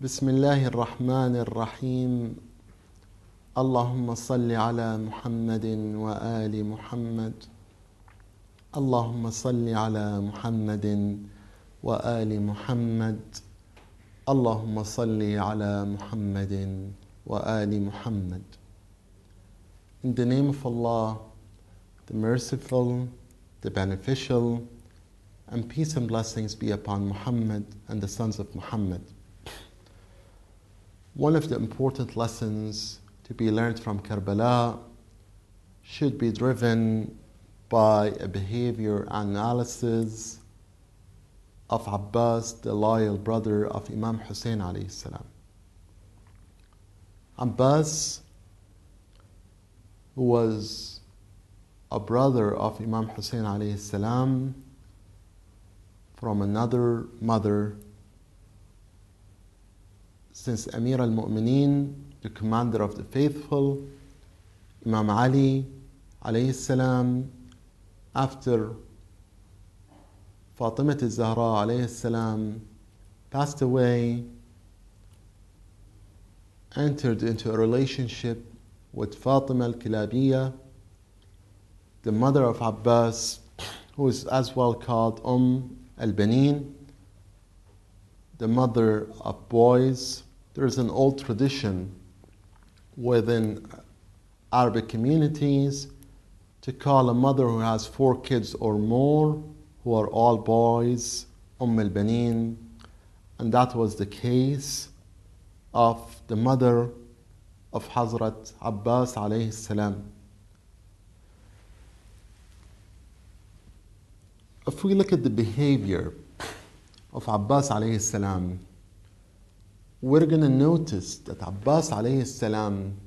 بسم الله الرحمن الرحيم. اللهم صل على محمد وآل محمد. اللهم صل على محمد وآل محمد. اللهم صل على محمد وآل محمد. In the name of Allah, the merciful, the beneficial, and peace and blessings be upon Muhammad and the sons of Muhammad. One of the important lessons to be learned from Karbala'a should be driven by a behavior analysis of Abbas, the loyal brother of Imam Husain alayhi salam. Abbas, who was a brother of Imam Husain alayhi salam from another mother, since Amir al-Mu'mineen, the commander of the faithful, Imam Ali alayhi salam, after Fatima al-Zahra alayhi salam passed away, entered into a relationship with Fatima al-Kilabiyya, the mother of Abbas, who is as well called al-Banin, the mother of boys. There's an old tradition within Arabic communities to call a mother who has 4 kids or more, who are all boys, al-Banin, and that was the case of the mother of Hazrat Abbas alayhi salam. If we look at the behavior of Abbas alayhi salam, we're going to notice that Abbas alayhi salam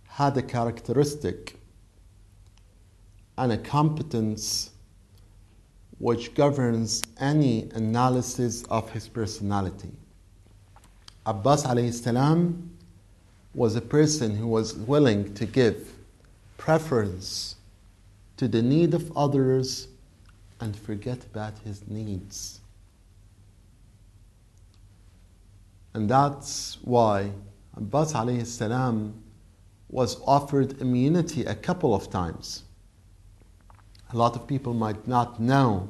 had a characteristic and a competence which governs any analysis of his personality. Abbas alayhi salam was a person who was willing to give preference to the need of others and forget about his needs. And that's why Abbas alayhi salam was offered immunity a couple of times. A lot of people might not know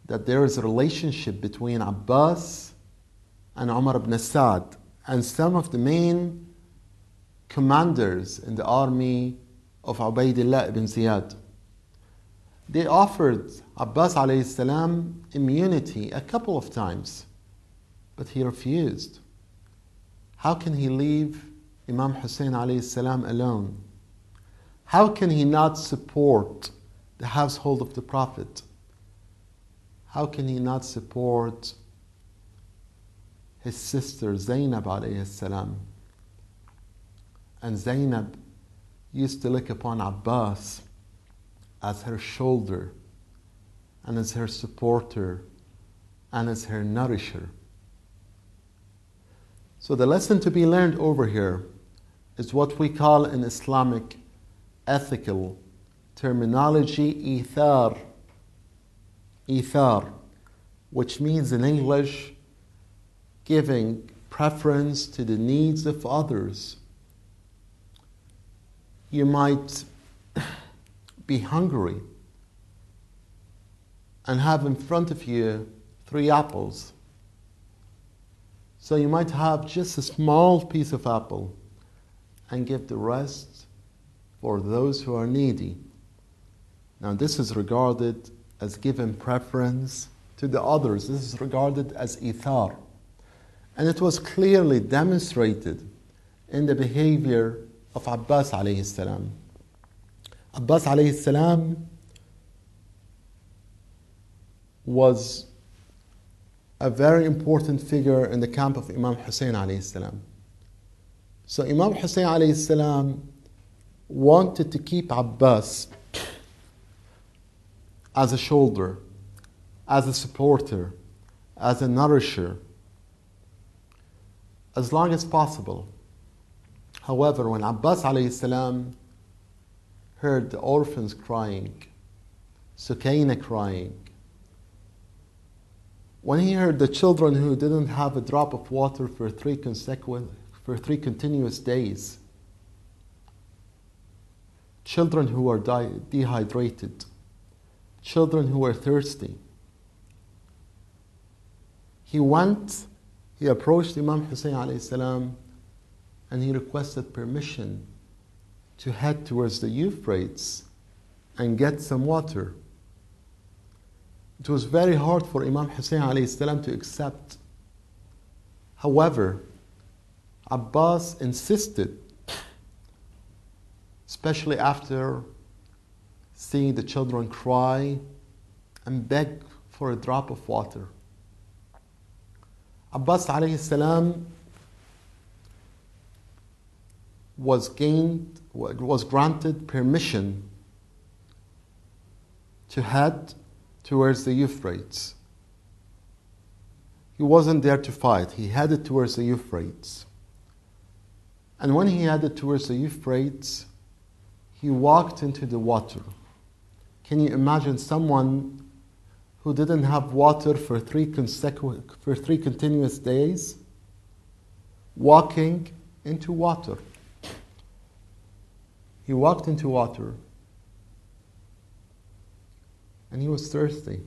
that there is a relationship between Abbas and Umar ibn Sa'd and some of the main commanders in the army of Ubaydillah ibn Ziyad. They offered Abbas alayhi salam immunity a couple of times, but he refused. How can he leave Imam Hussein alayhi salam alone? How can he not support the household of the Prophet? How can he not support his sister Zainab alayhi salam? And Zainab used to look upon Abbas as her shoulder and as her supporter and as her nourisher. So the lesson to be learned over here is what we call in Islamic ethical terminology ithar, which means in English giving preference to the needs of others. You might be hungry and have in front of you 3 apples. So you might have just a small piece of apple and give the rest for those who are needy. Now this is regarded as giving preference to the others. This is regarded as ithar. And it was clearly demonstrated in the behavior of Abbas alayhi salam. Abbas alayhi salam was a very important figure in the camp of Imam Hussein alayhi salam. So Imam Hussein alayhi salam wanted to keep Abbas as a shoulder, as a supporter, as a nourisher, as long as possible. However, when Abbas alayhi salam heard the orphans crying, Sukaina crying, when he heard the children who didn't have a drop of water for three continuous days, children who were dehydrated, children who were thirsty, he approached Imam Hussein alayhi salam and he requested permission to head towards the Euphrates and get some water. It was very hard for Imam Hussein alayhi salam to accept. However, Abbas insisted, especially after seeing the children cry and beg for a drop of water. Abbas alayhi salam was granted permission to head towards the Euphrates. He wasn't there to fight, he headed towards the Euphrates. And when he headed towards the Euphrates, he walked into the water. Can you imagine someone who didn't have water for three continuous days walking into water? He walked into water and he was thirsty.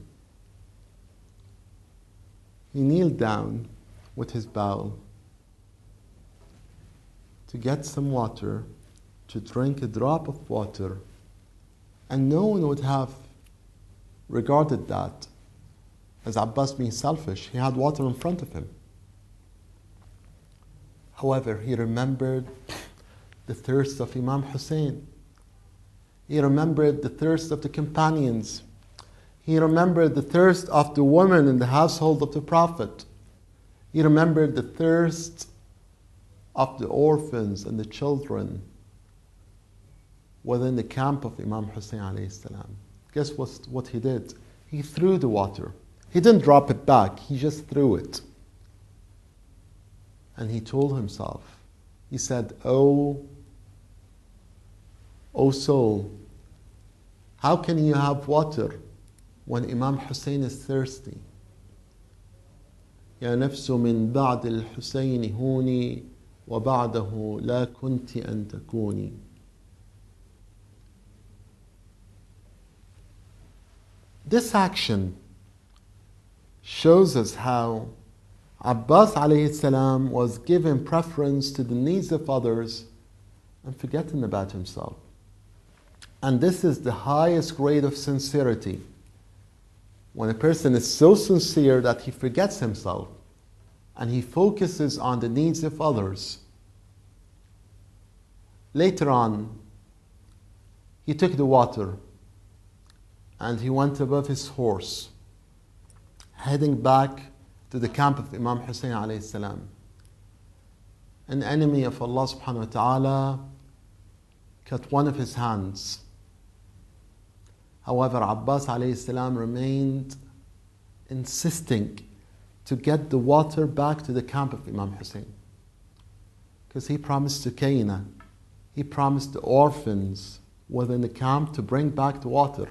He kneeled down with his bowl to get some water, to drink a drop of water, and no one would have regarded that as Abbas being selfish. He had water in front of him. However, he remembered the thirst of Imam Hussein. He remembered the thirst of the companions. He remembered the thirst of the women in the household of the Prophet. He remembered the thirst of the orphans and the children within the camp of Imam Hussein alayhi salam. Guess what he did? He threw the water. He didn't drop it back, he just threw it. And he told himself, he said, O soul, how can you have water when Imam Hussein is thirsty? يا نفس من بعد الحسين هوني وبعده لا كنت أن تكوني. This action shows us how Abbas alayhi salam was giving preference to the needs of others and forgetting about himself. And this is the highest grade of sincerity. When a person is so sincere that he forgets himself and he focuses on the needs of others. Later on, he took the water and he went above his horse, heading back to the camp of Imam Hussein alayhi salam. An enemy of Allah subhanahu wa ta'ala cut one of his hands. However, Abbas alayhi salam remained insisting to get the water back to the camp of Imam Hussein. Because he promised to Sukaina, he promised the orphans within the camp to bring back the water.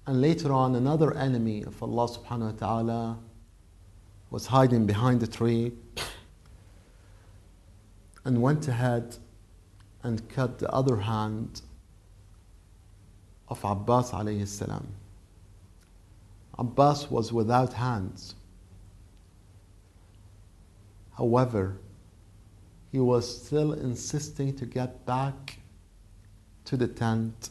And later on, another enemy of Allah subhanahu wa ta'ala was hiding behind the tree and went ahead and cut the other hand of Abbas alayhi salam. Abbas was without hands. However, he was still insisting to get back to the tent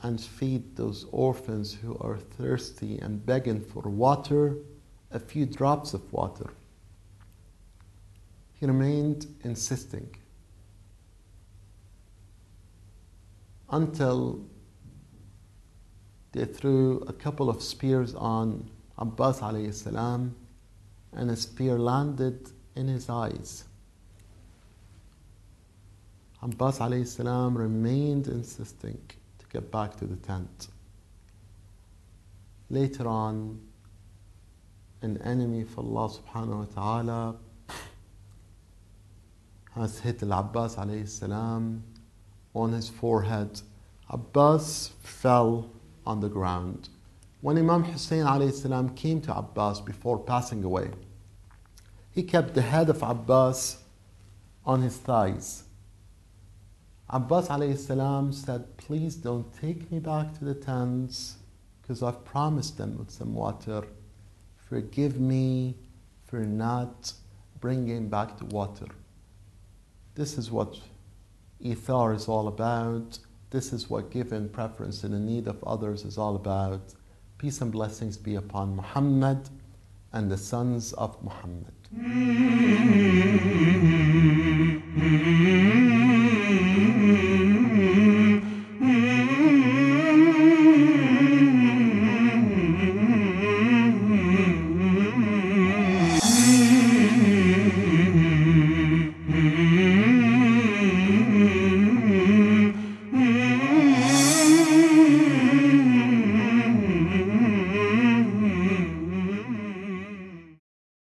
and feed those orphans who are thirsty and begging for water, a few drops of water. He remained insisting until They threw a couple of spears on Abbas alayhi salam, and a spear landed in his eyes. Abbas alayhi salam remained insisting to get back to the tent. Later on, an enemy of Allah subhanahu wa ta'ala has hit Abbas alayhi salam on his forehead. Abbas fell on the ground. When Imam Hussein alayhi salam came to Abbas before passing away, he kept the head of Abbas on his thighs. Abbas alayhi salam said, please don't take me back to the tents because I've promised them with some water. Forgive me for not bringing back the water. This is what Ithar is all about. This is what giving preference in the need of others is all about. Peace and blessings be upon Muhammad and the sons of Muhammad.